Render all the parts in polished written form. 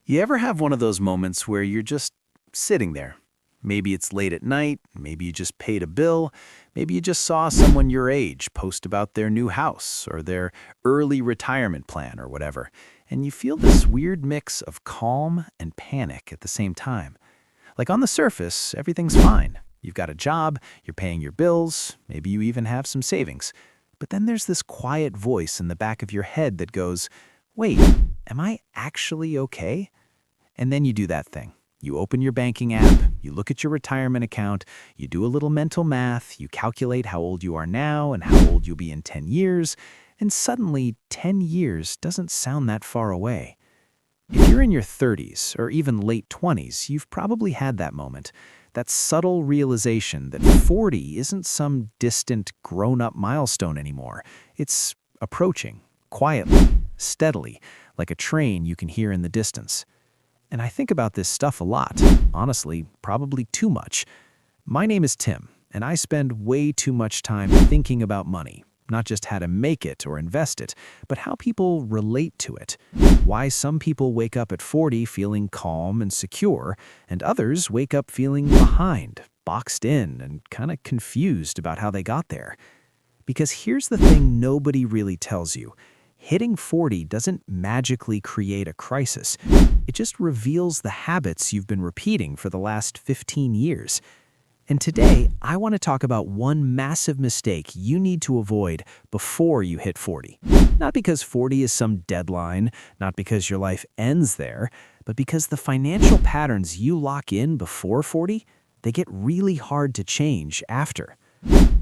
You ever have one of those moments where you're just sitting there? Maybe it's late at night, maybe you just paid a bill, maybe you just saw someone your age post about their new house or their early retirement plan or whatever, and you feel this weird mix of calm and panic at the same time. Like on the surface, everything's fine. You've got a job, you're paying your bills, maybe you even have some savings. But then there's this quiet voice in the back of your head that goes, wait, am I actually okay? And then you do that thing. You open your banking app, you look at your retirement account, you do a little mental math, you calculate how old you are now and how old you'll be in 10 years, and suddenly 10 years doesn't sound that far away. If you're in your 30s or even late 20s, you've probably had that moment, that subtle realization that 40 isn't some distant, grown-up milestone anymore. It's approaching, quietly, steadily, like a train you can hear in the distance. And I think about this stuff a lot, honestly, probably too much. My name is Tim, and I spend way too much time thinking about money, not just how to make it or invest it, but how people relate to it. Why some people wake up at 40 feeling calm and secure, and others wake up feeling behind, boxed in, and kind of confused about how they got there. Because here's the thing nobody really tells you. Hitting 40 doesn't magically create a crisis. It just reveals the habits you've been repeating for the last 15 years. And today, I want to talk about one massive mistake you need to avoid before you hit 40. Not because 40 is some deadline, not because your life ends there, but because the financial patterns you lock in before 40, they get really hard to change after.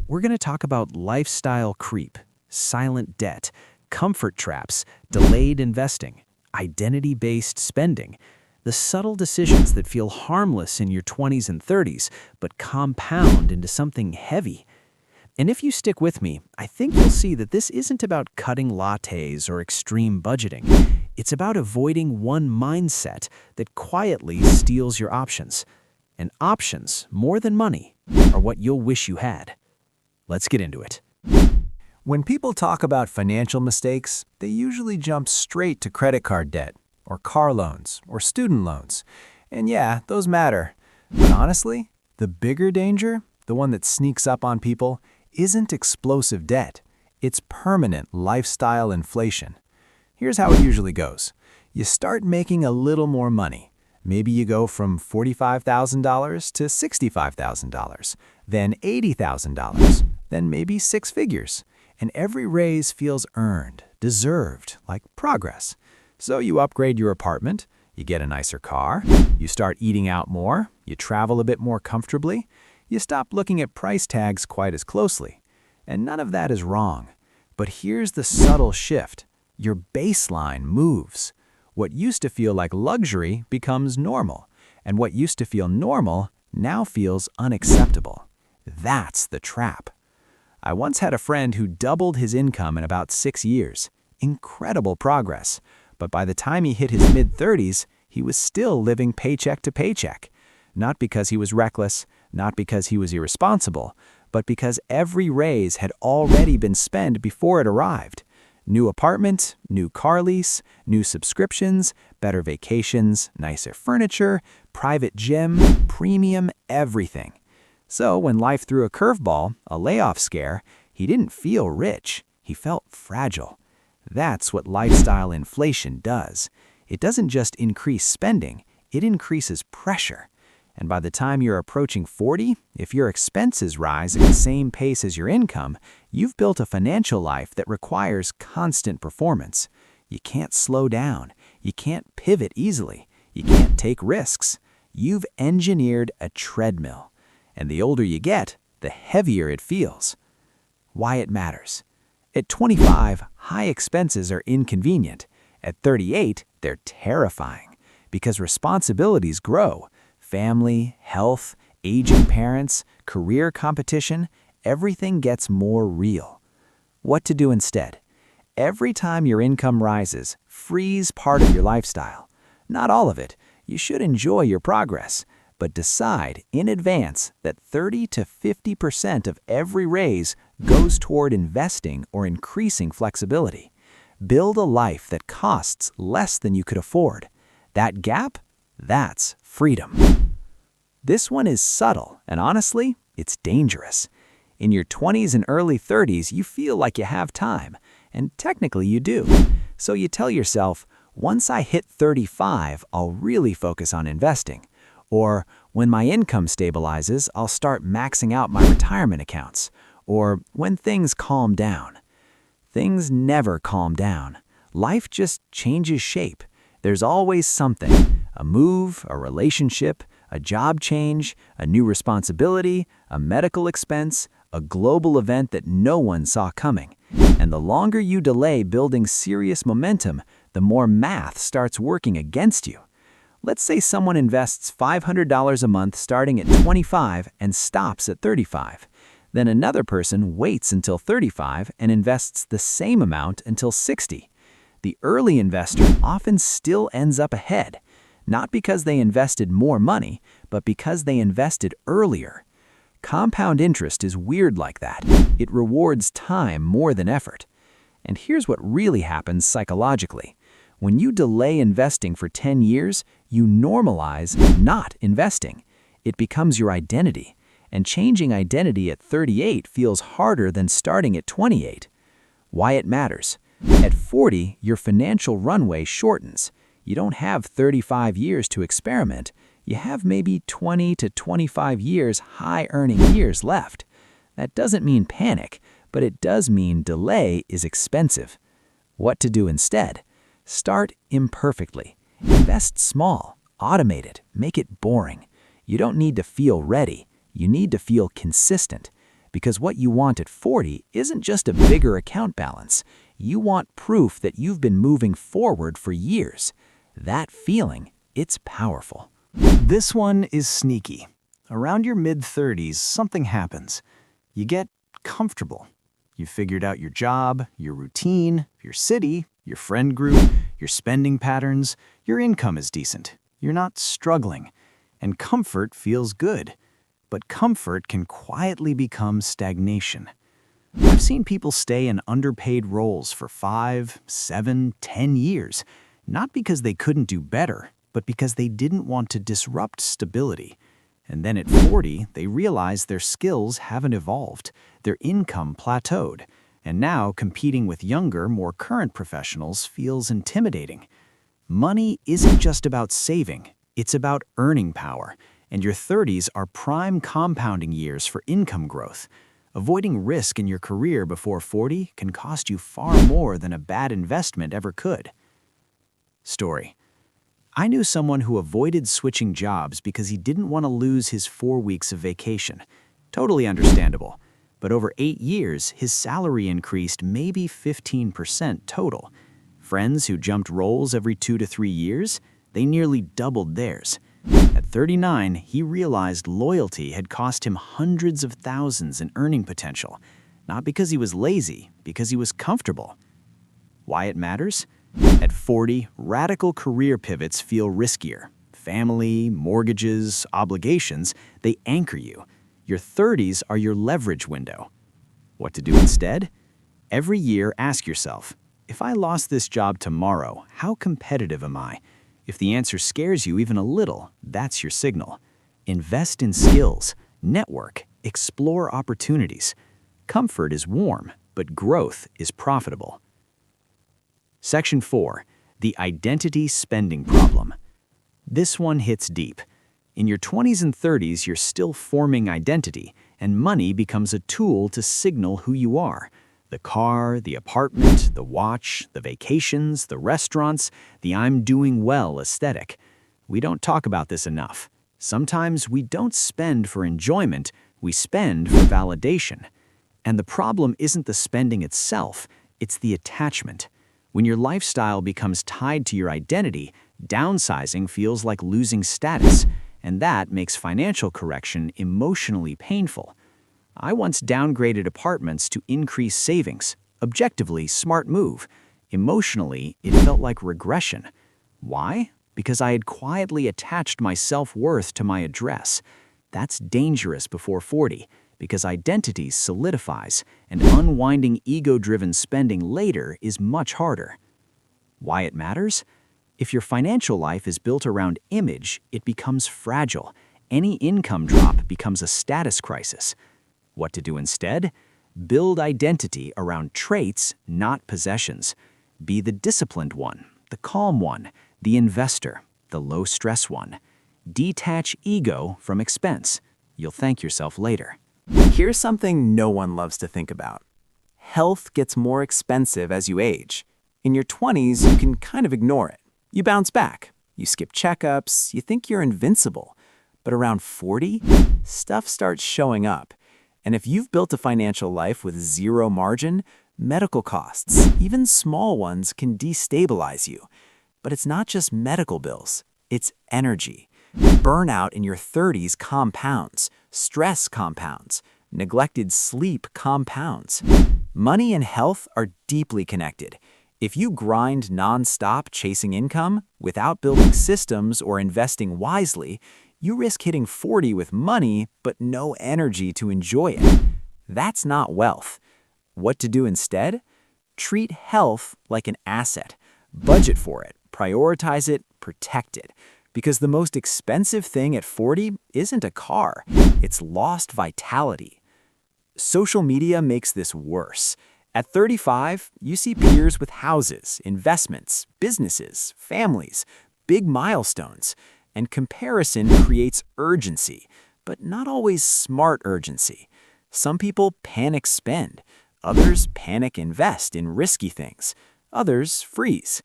We're going to talk about lifestyle creep, silent debt, comfort traps, delayed investing, identity-based spending, the subtle decisions that feel harmless in your 20s and 30s, but compound into something heavy. And if you stick with me, I think you'll see that this isn't about cutting lattes or extreme budgeting. It's about avoiding one mindset that quietly steals your options. And options, more than money, are what you'll wish you had. Let's get into it. When people talk about financial mistakes, they usually jump straight to credit card debt, or car loans, or student loans. And yeah, those matter. But honestly, the bigger danger, the one that sneaks up on people, isn't explosive debt. It's permanent lifestyle inflation. Here's how it usually goes. You start making a little more money. Maybe you go from $45,000 to $65,000, then $80,000, then maybe six figures. And every raise feels earned, deserved, like progress. So you upgrade your apartment, you get a nicer car, you start eating out more, you travel a bit more comfortably, you stop looking at price tags quite as closely. And none of that is wrong. But here's the subtle shift. Your baseline moves. What used to feel like luxury becomes normal, and what used to feel normal now feels unacceptable. That's the trap. I once had a friend who doubled his income in about 6 years. Incredible progress. But by the time he hit his mid-30s, he was still living paycheck to paycheck. Not because he was reckless, not because he was irresponsible, but because every raise had already been spent before it arrived. New apartment, new car lease, new subscriptions, better vacations, nicer furniture, private gym, premium, everything. So when life threw a curveball, a layoff scare, he didn't feel rich. He felt fragile. That's what lifestyle inflation does. It doesn't just increase spending, it increases pressure. And by the time you're approaching 40, if your expenses rise at the same pace as your income, you've built a financial life that requires constant performance. You can't slow down. You can't pivot easily. You can't take risks. You've engineered a treadmill. And the older you get, the heavier it feels. Why it matters. At 25, high expenses are inconvenient. At 38, they're terrifying. Because responsibilities grow. Family, health, aging parents, career competition, everything gets more real. What to do instead? Every time your income rises, freeze part of your lifestyle. Not all of it. You should enjoy your progress. But decide in advance that 30 to 50% of every raise goes toward investing or increasing flexibility. Build a life that costs less than you could afford. That gap? That's freedom. This one is subtle, and honestly, it's dangerous. In your 20s and early 30s, you feel like you have time, and technically you do. So you tell yourself, once I hit 35, I'll really focus on investing. Or, when my income stabilizes, I'll start maxing out my retirement accounts. Or, when things calm down. Things never calm down. Life just changes shape. There's always something. A move, a relationship, a job change, a new responsibility, a medical expense, a global event that no one saw coming. And the longer you delay building serious momentum, the more math starts working against you. Let's say someone invests $500 a month starting at 25 and stops at 35. Then another person waits until 35 and invests the same amount until 60. The early investor often still ends up ahead, not because they invested more money, but because they invested earlier. Compound interest is weird like that. It rewards time more than effort. And here's what really happens psychologically. When you delay investing for 10 years, you normalize not investing. It becomes your identity. And changing identity at 38 feels harder than starting at 28. Why it matters. At 40, your financial runway shortens. You don't have 35 years to experiment. You have maybe 20 to 25 years high-earning years left. That doesn't mean panic, but it does mean delay is expensive. What to do instead? Start imperfectly. Invest small. Automate it. Make it boring. You don't need to feel ready. You need to feel consistent. Because what you want at 40 isn't just a bigger account balance. You want proof that you've been moving forward for years. That feeling, it's powerful. This one is sneaky. Around your mid-30s, something happens. You get comfortable. You've figured out your job, your routine, your city, your friend group, your spending patterns. Your income is decent. You're not struggling. And comfort feels good. But comfort can quietly become stagnation. I've seen people stay in underpaid roles for 5, 7, 10 years, not because they couldn't do better, but because they didn't want to disrupt stability. And then at 40, they realize their skills haven't evolved, their income plateaued, and now competing with younger, more current professionals feels intimidating. Money isn't just about saving, it's about earning power, and your 30s are prime compounding years for income growth. Avoiding risk in your career before 40 can cost you far more than a bad investment ever could. Story. I knew someone who avoided switching jobs because he didn't want to lose his 4 weeks of vacation. Totally understandable. But over 8 years, his salary increased maybe 15% total. Friends who jumped roles every 2 to 3 years, they nearly doubled theirs. At 39, he realized loyalty had cost him hundreds of thousands in earning potential, not because he was lazy, because he was comfortable. Why it matters? At 40, radical career pivots feel riskier. Family, mortgages, obligations, they anchor you. Your 30s are your leverage window. What to do instead? Every year, ask yourself, if I lost this job tomorrow, how competitive am I? If the answer scares you even a little, that's your signal. Invest in skills, network, explore opportunities. Comfort is warm, but growth is profitable. Section 4. The Identity Spending Problem. This one hits deep. In your 20s and 30s, you're still forming identity, and money becomes a tool to signal who you are. The car, the apartment, the watch, the vacations, the restaurants, the I'm doing well aesthetic. We don't talk about this enough. Sometimes we don't spend for enjoyment, we spend for validation. And the problem isn't the spending itself, it's the attachment. When your lifestyle becomes tied to your identity, downsizing feels like losing status, and that makes financial correction emotionally painful. I once downgraded apartments to increase savings. Objectively, smart move. Emotionally, it felt like regression. Why? Because I had quietly attached my self-worth to my address. That's dangerous before 40, because identity solidifies, and unwinding ego-driven spending later is much harder. Why it matters? If your financial life is built around image, it becomes fragile. Any income drop becomes a status crisis. What to do instead? Build identity around traits, not possessions. Be the disciplined one, the calm one, the investor, the low-stress one. Detach ego from expense. You'll thank yourself later. Here's something no one loves to think about. Health gets more expensive as you age. In your 20s, you can kind of ignore it. You bounce back. You skip checkups. You think you're invincible. But around 40, stuff starts showing up. And if you've built a financial life with zero margin, medical costs, even small ones, can destabilize you. But it's not just medical bills. It's energy. Burnout in your 30s compounds. Stress compounds. Neglected sleep compounds. Money and health are deeply connected. If you grind nonstop chasing income without building systems or investing wisely, you risk hitting 40 with money but no energy to enjoy it. That's not wealth. What to do instead? Treat health like an asset. Budget for it, prioritize it, protect it. Because the most expensive thing at 40 isn't a car, it's lost vitality. Social media makes this worse. At 35, you see peers with houses, investments, businesses, families, big milestones, and comparison creates urgency, but not always smart urgency. Some people panic spend, others panic invest in risky things, others freeze.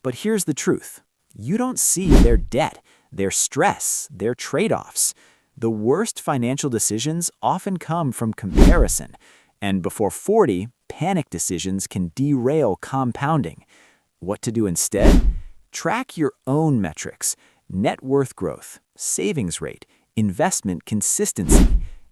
But here's the truth. You don't see their debt, their stress, their trade-offs. The worst financial decisions often come from comparison, and before 40, panic decisions can derail compounding. What to do instead? Track your own metrics: net worth growth, savings rate, investment consistency.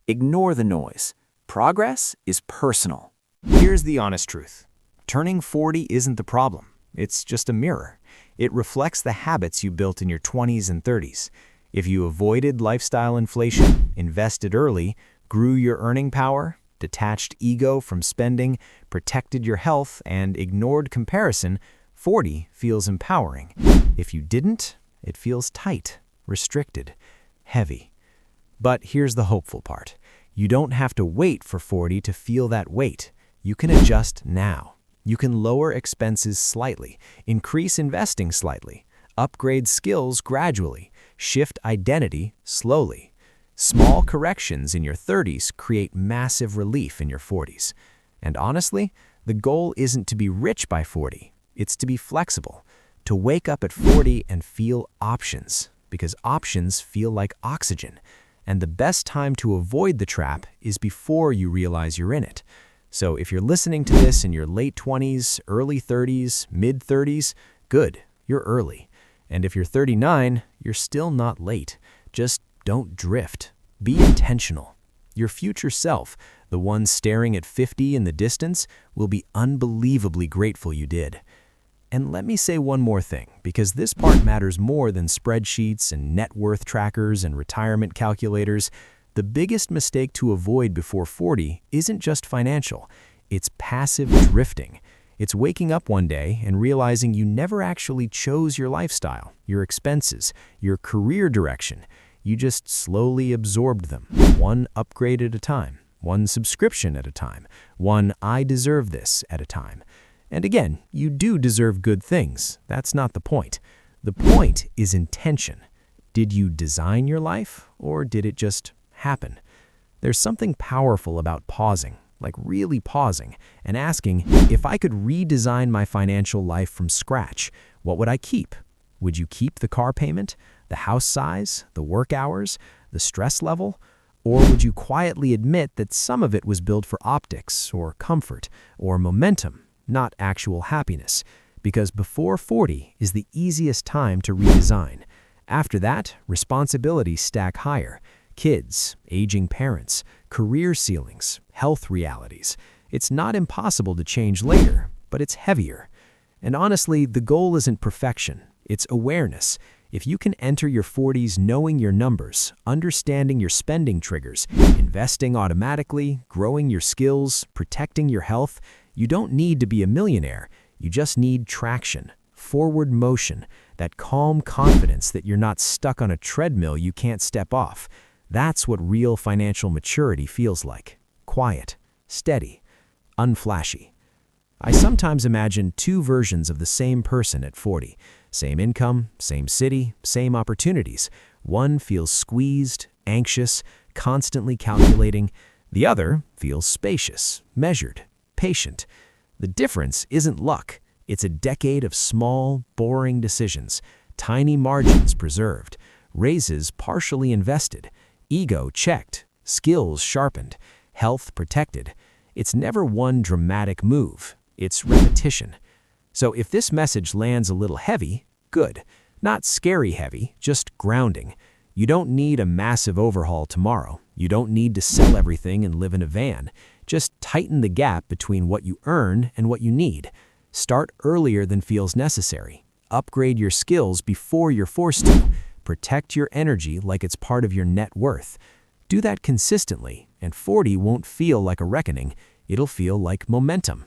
Ignore the noise. Progress is personal. Here's the honest truth. Turning 40 isn't the problem. It's just a mirror. It reflects the habits you built in your 20s and 30s. If you avoided lifestyle inflation, invested early, grew your earning power, detached ego from spending, protected your health, and ignored comparison, 40 feels empowering. If you didn't, it feels tight, restricted, heavy. But here's the hopeful part. You don't have to wait for 40 to feel that weight. You can adjust now. You can lower expenses slightly, increase investing slightly, upgrade skills gradually, shift identity slowly. Small corrections in your 30s create massive relief in your 40s. And honestly, the goal isn't to be rich by 40. It's to be flexible, to wake up at 40 and feel options, because options feel like oxygen. And the best time to avoid the trap is before you realize you're in it. So if you're listening to this in your late 20s, early 30s, mid 30s, good, you're early. And if you're 39, you're still not late. Just don't drift. Be intentional. Your future self, the one staring at 50 in the distance, will be unbelievably grateful you did. And let me say one more thing, because this part matters more than spreadsheets and net worth trackers and retirement calculators. The biggest mistake to avoid before 40 isn't just financial. It's passive drifting. It's waking up one day and realizing you never actually chose your lifestyle, your expenses, your career direction. You just slowly absorbed them, one upgrade at a time, one subscription at a time, one "I deserve this" at a time. And again, you do deserve good things. That's not the point. The point is intention. Did you design your life, or did it just happen? There's something powerful about pausing, like really pausing, and asking, if I could redesign my financial life from scratch, what would I keep? Would you keep the car payment, the house size, the work hours, the stress level? Or would you quietly admit that some of it was built for optics, or comfort, or momentum, not actual happiness? Because before 40 is the easiest time to redesign. After that, responsibilities stack higher. Kids, aging parents, career ceilings, health realities. It's not impossible to change later, but it's heavier. And honestly, the goal isn't perfection, it's awareness. If you can enter your 40s knowing your numbers, understanding your spending triggers, investing automatically, growing your skills, protecting your health, you don't need to be a millionaire. You just need traction, forward motion, that calm confidence that you're not stuck on a treadmill you can't step off. That's what real financial maturity feels like. Quiet, steady, unflashy. I sometimes imagine two versions of the same person at 40. Same income, same city, same opportunities. One feels squeezed, anxious, constantly calculating. The other feels spacious, measured, patient. The difference isn't luck. It's a decade of small, boring decisions, tiny margins preserved, raises partially invested, ego checked, skills sharpened, health protected. It's never one dramatic move. It's repetition. So if this message lands a little heavy, good. Not scary heavy, just grounding. You don't need a massive overhaul tomorrow. You don't need to sell everything and live in a van. Just tighten the gap between what you earn and what you need. Start earlier than feels necessary. Upgrade your skills before you're forced to. Protect your energy like it's part of your net worth. Do that consistently, and 40 won't feel like a reckoning. It'll feel like momentum.